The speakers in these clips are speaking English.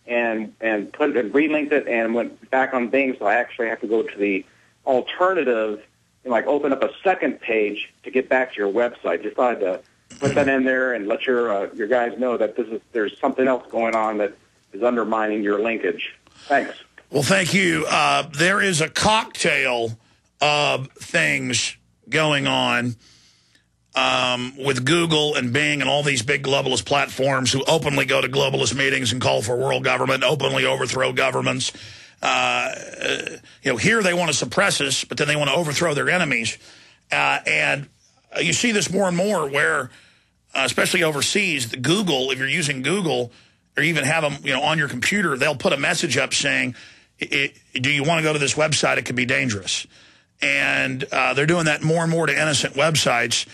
and relinked it and went back on Bing, so I actually have to go to the alternative and like open up a second page to get back to your website. Just thought to put that in there and let your guys know that there's something else going on that is undermining your linkage. Thanks. Well, thank you. There is a cocktail of things going on with Google and Bing and all these big globalist platforms who openly go to globalist meetings and call for world government, openly overthrow governments. Here they want to suppress us, but then they want to overthrow their enemies. And you see this more and more where, especially overseas, the Google, if you're using Google or even have them on your computer, they'll put a message up saying, do you want to go to this website? It could be dangerous. And they're doing that more and more to innocent websites.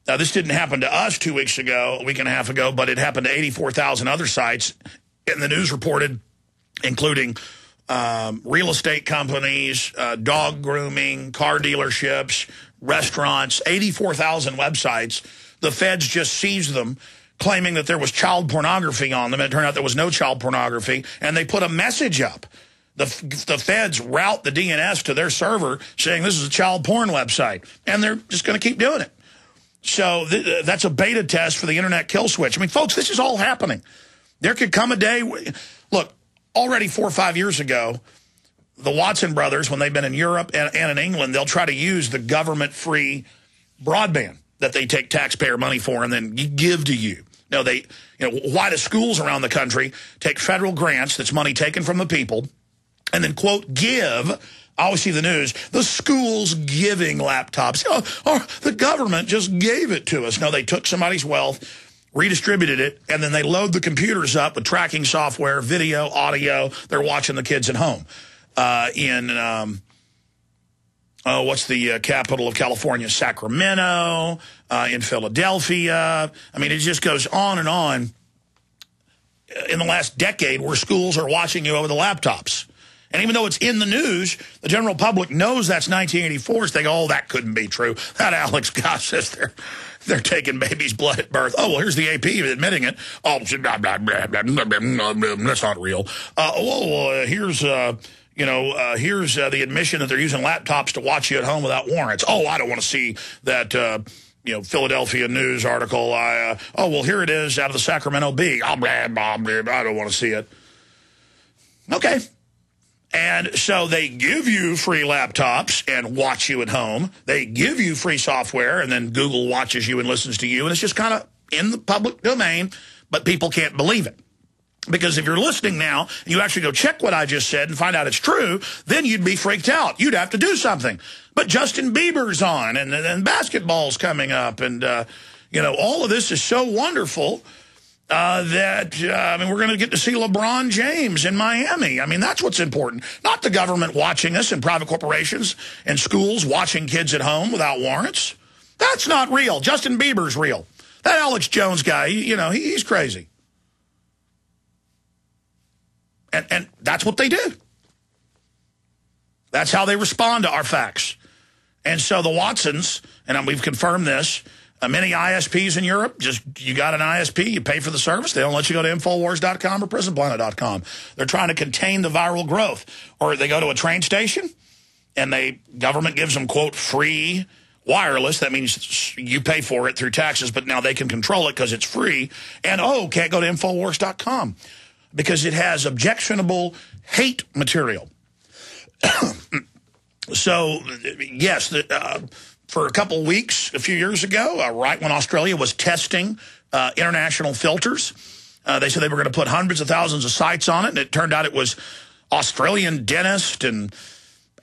Now, this didn't happen to us 2 weeks ago, a week and a half ago, but it happened to 84,000 other sites. And the news reported, including real estate companies, dog grooming, car dealerships, restaurants, 84,000 websites. The feds just seized them, claiming that there was child pornography on them. And it turned out there was no child pornography. And they put a message up. The feds route the DNS to their server saying this is a child porn website. And they're just going to keep doing it. So that's a beta test for the internet kill switch. I mean, folks, this is all happening. There could come a day. Look, already 4 or 5 years ago, the Watson brothers, when they've been in Europe and in England, they'll try to use the government-free broadband that they take taxpayer money for and then give to you. No, why do schools around the country take federal grants, that's money taken from the people, and then, quote, give? I always see the news, the school's giving laptops. The government just gave it to us. No, they took somebody's wealth, redistributed it, and then they load the computers up with tracking software, video, audio. They're watching the kids at home. What's the capital of California? Sacramento, in Philadelphia. I mean, it just goes on and on. In the last decade, where schools are watching you over the laptops. And even though it's in the news, the general public knows that's 1984. So they go, oh, that couldn't be true. That Alex Goss says they're taking baby's blood at birth. Oh, well, here's the AP admitting it. Oh, blah, blah, blah, blah, blah, that's not real. Here's the admission that they're using laptops to watch you at home without warrants. Oh, I don't want to see that, Philadelphia News article. Here it is out of the Sacramento Bee. Oh, blah, blah, blah, I don't want to see it. Okay. And so they give you free laptops and watch you at home. They give you free software, and then Google watches you and listens to you. And it's just kind of in the public domain, but people can't believe it. Because if you're listening now, and you actually go check what I just said and find out it's true, then you'd be freaked out. You'd have to do something. But Justin Bieber's on, and basketball's coming up, and, all of this is so wonderful. We're going to get to see LeBron James in Miami. I mean, that's what's important. Not the government watching us and private corporations and schools watching kids at home without warrants. That's not real. Justin Bieber's real. That Alex Jones guy, he's crazy. And that's what they do. That's how they respond to our facts. And so the Watsons, and we've confirmed this, many ISPs in Europe, you got an ISP, you pay for the service. They don't let you go to Infowars.com or PrisonPlanet.com. They're trying to contain the viral growth. Or they go to a train station, and government gives them, quote, free wireless. That means you pay for it through taxes, but now they can control it because it's free. And, can't go to Infowars.com because it has objectionable hate material. So, yes, for a couple of weeks, a few years ago, right when Australia was testing international filters, they said they were going to put hundreds of thousands of sites on it, and it turned out it was Australian dentists and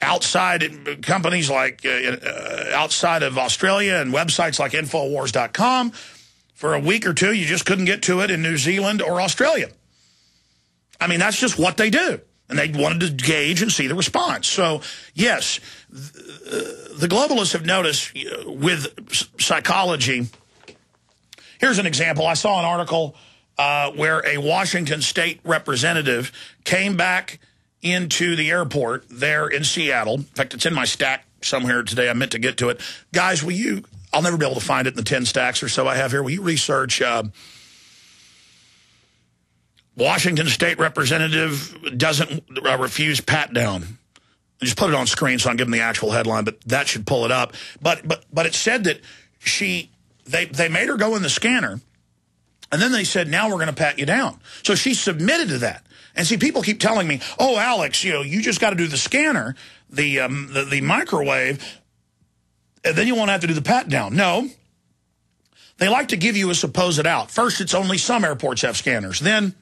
outside companies like outside of Australia and websites like Infowars.com. For a week or two, you just couldn't get to it in New Zealand or Australia. I mean, that's just what they do. And they wanted to gauge and see the response. So, yes, the globalists have noticed with psychology. Here's an example. I saw an article where a Washington state representative came back into the airport there in Seattle. In fact, it's in my stack somewhere today. I meant to get to it. Guys, I'll never be able to find it in the 10 stacks or so I have here. Will you research Washington State Representative doesn't refuse pat down. Just put it on screen so I can give them the actual headline, but that should pull it up. But it said that they made her go in the scanner, and then they said, now we're going to pat you down. So she submitted to that. And see, people keep telling me, oh, Alex, you just got to do the scanner, the microwave, and then you won't have to do the pat down. No. They like to give you a supposed out. First, it's only some airports have scanners. Then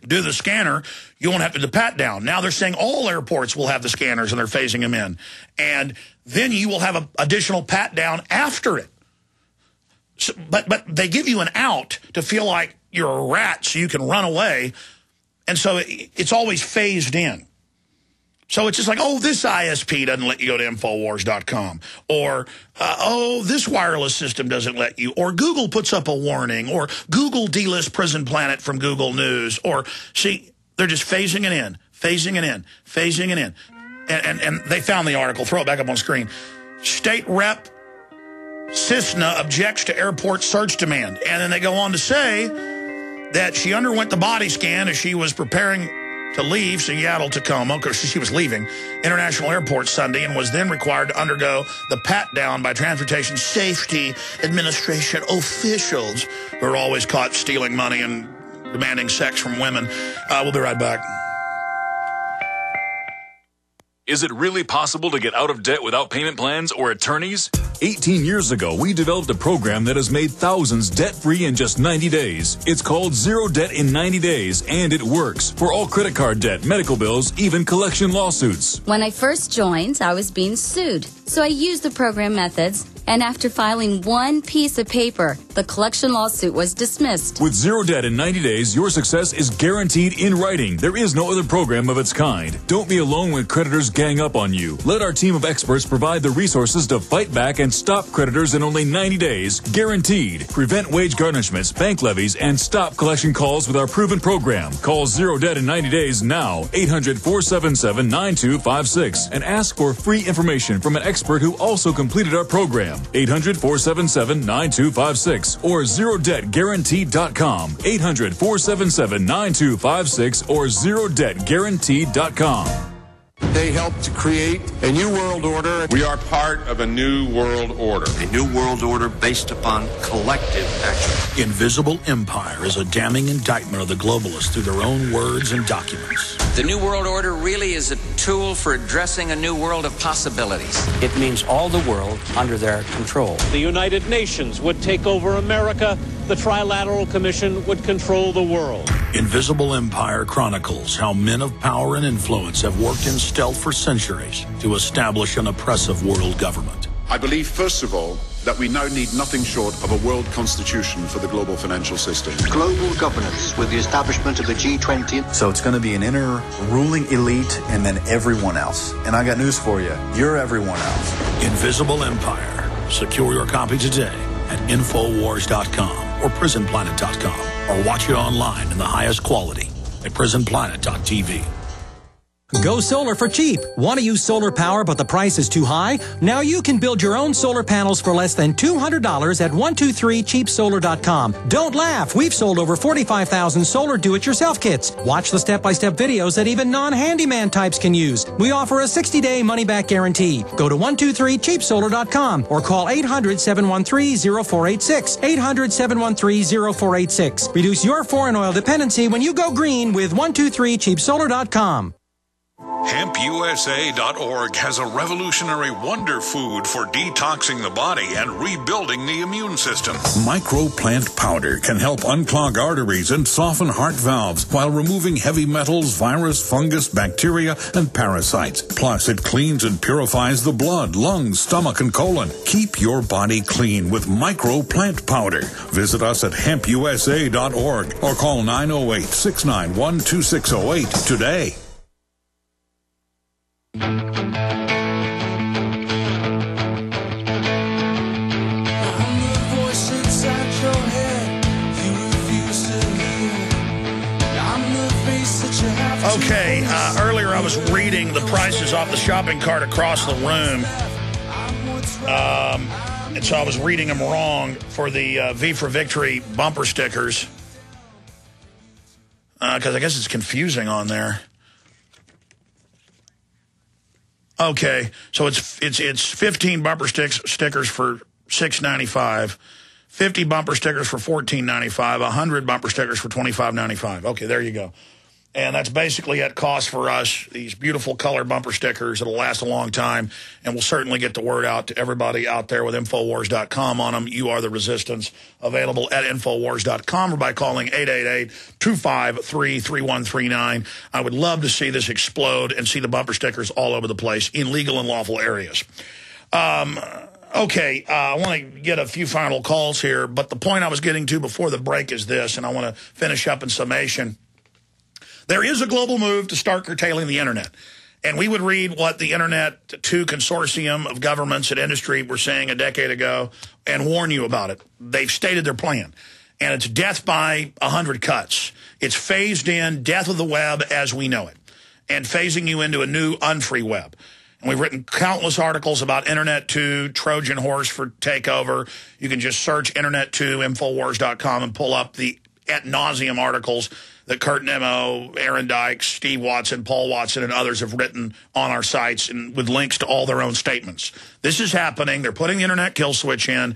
do the scanner, you won't have to do the pat down. Now they're saying all airports will have the scanners, and they're phasing them in. And then you will have an additional pat down after it. So, but they give you an out to feel like you're a rat so you can run away. And so it's always phased in. So it's just like, oh, this ISP doesn't let you go to Infowars.com. Or, oh, this wireless system doesn't let you. Or Google puts up a warning. Or Google delists Prison Planet from Google News. Or, see, they're just phasing it in, phasing it in, phasing it in. And they found the article. Throw it back up on screen. State Rep Cisna objects to airport search demand. And then they go on to say that she underwent the body scan as she was preparing to leave Seattle-Tacoma, because she was leaving International Airport Sunday, and was then required to undergo the pat-down by Transportation Safety Administration officials who are always caught stealing money and demanding sex from women. We'll be right back. Is it really possible to get out of debt without payment plans or attorneys? 18 years ago, we developed a program that has made thousands debt-free in just 90 days. It's called Zero Debt in 90 Days, and it works for all credit card debt, medical bills, even collection lawsuits. When I first joined, I was being sued. So I used the program methods, and after filing one piece of paper, the collection lawsuit was dismissed. With Zero Debt in 90 days, your success is guaranteed in writing. There is no other program of its kind. Don't be alone when creditors gang up on you. Let our team of experts provide the resources to fight back and stop creditors in only 90 days, guaranteed. Prevent wage garnishments, bank levies, and stop collection calls with our proven program. Call Zero Debt in 90 days now, 800-477-9256, and ask for free information from an expert who also completed our program. 800-477-9256 or ZeroDebtGuaranteed.com. 800-477-9256 or ZeroDebtGuaranteed.com. They helped to create a new world order. We are part of a new world order. A new world order based upon collective action. Invisible Empire is a damning indictment of the globalists through their own words and documents. The new world order really is a tool for addressing a new world of possibilities. It means all the world under their control. The United Nations would take over America. The Trilateral Commission would control the world. Invisible Empire chronicles how men of power and influence have worked in stealth for centuries to establish an oppressive world government. I believe, first of all, that we now need nothing short of a world constitution for the global financial system. Global governance with the establishment of the G20. So it's going to be an inner ruling elite and then everyone else. And I got news for you. You're everyone else. Invisible Empire. Secure your copy today at Infowars.com or PrisonPlanet.com, or watch it online in the highest quality at PrisonPlanet.tv. Go solar for cheap. Want to use solar power but the price is too high? Now you can build your own solar panels for less than $200 at 123cheapsolar.com. Don't laugh. We've sold over 45,000 solar do-it-yourself kits. Watch the step-by-step videos that even non-handyman types can use. We offer a 60-day money-back guarantee. Go to 123cheapsolar.com or call 800-713-0486. 800-713-0486. Reduce your foreign oil dependency when you go green with 123cheapsolar.com. HempUSA.org has a revolutionary wonder food for detoxing the body and rebuilding the immune system. Microplant powder can help unclog arteries and soften heart valves while removing heavy metals, virus, fungus, bacteria, and parasites. Plus, it cleans and purifies the blood, lungs, stomach, and colon. Keep your body clean with Microplant powder. Visit us at HempUSA.org or call 908-691-2608 today. Okay, earlier I was reading the prices off the shopping cart across the room. And so I was reading them wrong for the V for Victory bumper stickers. because I guess it's confusing on there. Okay, so it's 15 bumper stickers for $6.95, 50 bumper stickers for $14.95, 100 bumper stickers for $25.95. Okay, there you go. And that's basically at cost for us, these beautiful color bumper stickers that'll last a long time, and we'll certainly get the word out to everybody out there with Infowars.com on them. You are the resistance. Available at Infowars.com or by calling 888-253-3139. I would love to see this explode and see the bumper stickers all over the place in legal and lawful areas. Okay, I want to get a few final calls here, but the point I was getting to before the break is this, and I want to finish up in summation. There is a global move to start curtailing the Internet. And we would read what the Internet 2 consortium of governments and industry were saying a decade ago and warn you about it. They've stated their plan. And it's death by 100 cuts. It's phased in death of the web as we know it and phasing you into a new unfree web. And we've written countless articles about Internet 2, Trojan horse for takeover. You can just search Internet 2, Infowars.com, and pull up the ad nauseum articles that Kurt Nemo, Aaron Dykes, Steve Watson, Paul Watson, and others have written on our sites and with links to all their own statements. This is happening. They're putting the Internet kill switch in.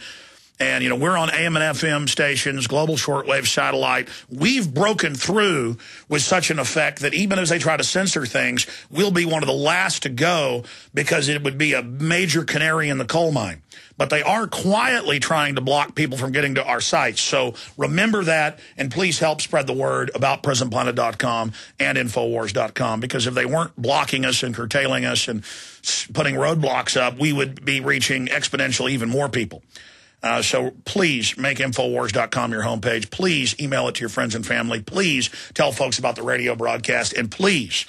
And, you know, we're on AM and FM stations, global shortwave satellite. We've broken through with such an effect that even as they try to censor things, we'll be one of the last to go because it would be a major canary in the coal mine. But they are quietly trying to block people from getting to our sites. So remember that, and please help spread the word about PrisonPlanet.com and Infowars.com, because if they weren't blocking us and curtailing us and putting roadblocks up, we would be reaching exponentially even more people. So please make Infowars.com your homepage. Please email it to your friends and family. Please tell folks about the radio broadcast. And please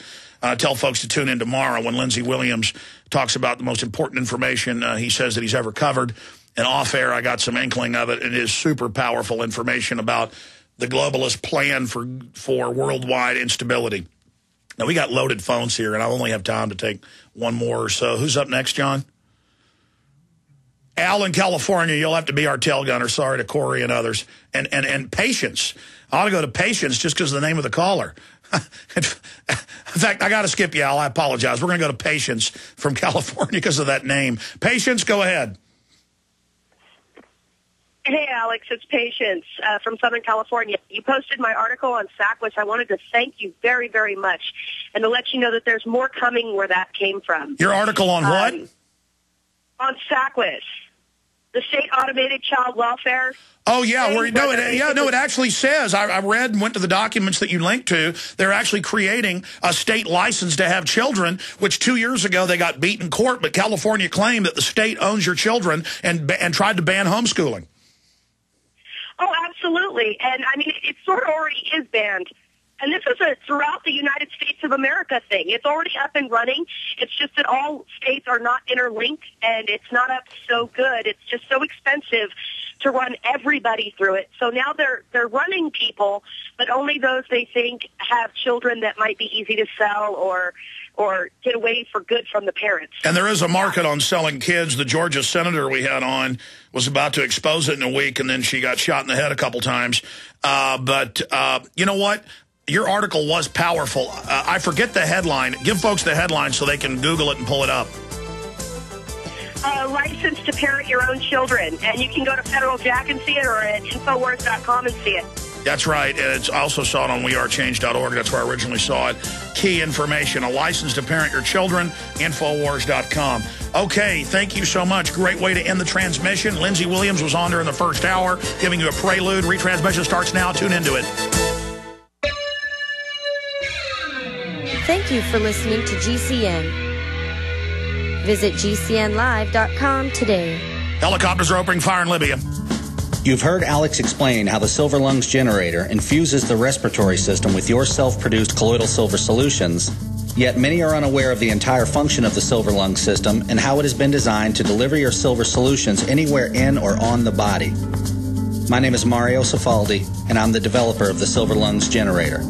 tell folks to tune in tomorrow when Lindsey Williams talks about the most important information he says that he's ever covered. And off air, I got some inkling of it. It is super powerful information about the globalist plan for worldwide instability. Now, we got loaded phones here, and I only have time to take one more or so. Who's up next, John? Al in California, you'll have to be our tail gunner. Sorry to Corey and others. And Patience. I ought to go to Patience just because of the name of the caller. In fact, I got to skip you, Al. I apologize. We're going to go to Patience from California because of that name. Patience, go ahead. Hey, Alex, it's Patience from Southern California. You posted my article on Sackless. I wanted to thank you very, very much and to let you know that there's more coming where that came from. Your article on what? On Sackless. The state automated child welfare. Oh, yeah. It actually says, I read and went to the documents that you linked to, they're actually creating a state license to have children, which 2 years ago they got beat in court, but California claimed that the state owns your children and tried to ban homeschooling. Oh, absolutely. And, I mean, it sort of already is banned. And this is a throughout the United States of America thing. It's already up and running. It's just that all states are not interlinked, and it's not up so good. It's just so expensive to run everybody through it. So now they're running people, but only those they think have children that might be easy to sell or get away for good from the parents. And there is a market on selling kids. The Georgia senator we had on was about to expose it in a week, and then she got shot in the head a couple times. But you know what? Your article was powerful. I forget the headline. Give folks the headline so they can Google it and pull it up. License to parent your own children. And you can go to Federal Jack and see it, or at Infowars.com and see it. That's right. And it's also saw it on wearechange.org. That's where I originally saw it. Key information, a license to parent your children, Infowars.com. Okay, thank you so much. Great way to end the transmission. Lindsey Williams was on during the first hour, giving you a prelude. Retransmission starts now. Tune into it. Thank you for listening to GCN. Visit GCNlive.com today. Helicopters are opening fire in Libya. You've heard Alex explain how the Silver Lungs generator infuses the respiratory system with your self-produced colloidal silver solutions, yet many are unaware of the entire function of the Silver Lungs system and how it has been designed to deliver your silver solutions anywhere in or on the body. My name is Mario Cifaldi, and I'm the developer of the Silver Lungs generator.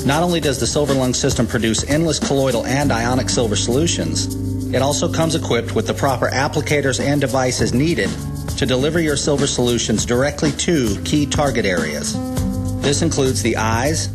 Not only does the Silver Lungs system produce endless colloidal and ionic silver solutions, it also comes equipped with the proper applicators and devices needed to deliver your silver solutions directly to key target areas. This includes the eyes,